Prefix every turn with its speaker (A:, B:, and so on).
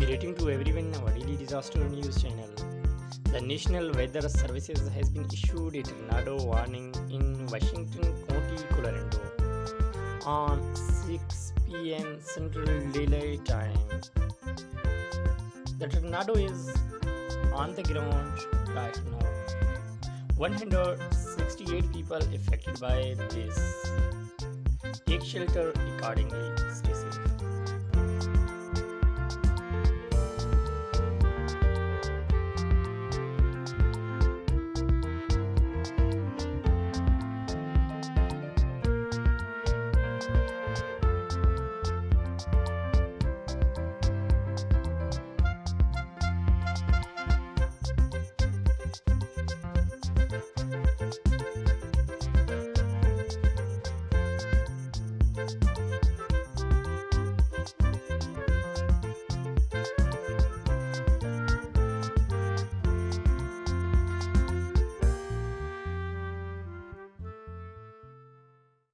A: Greeting to everyone in our daily disaster news channel. The National Weather Services has been issued a tornado warning in Washington County, Colorado on 6 p.m. Central Daylight Time. The tornado is on the ground right now. 168 people affected by this. Take shelter accordingly. Stay safe.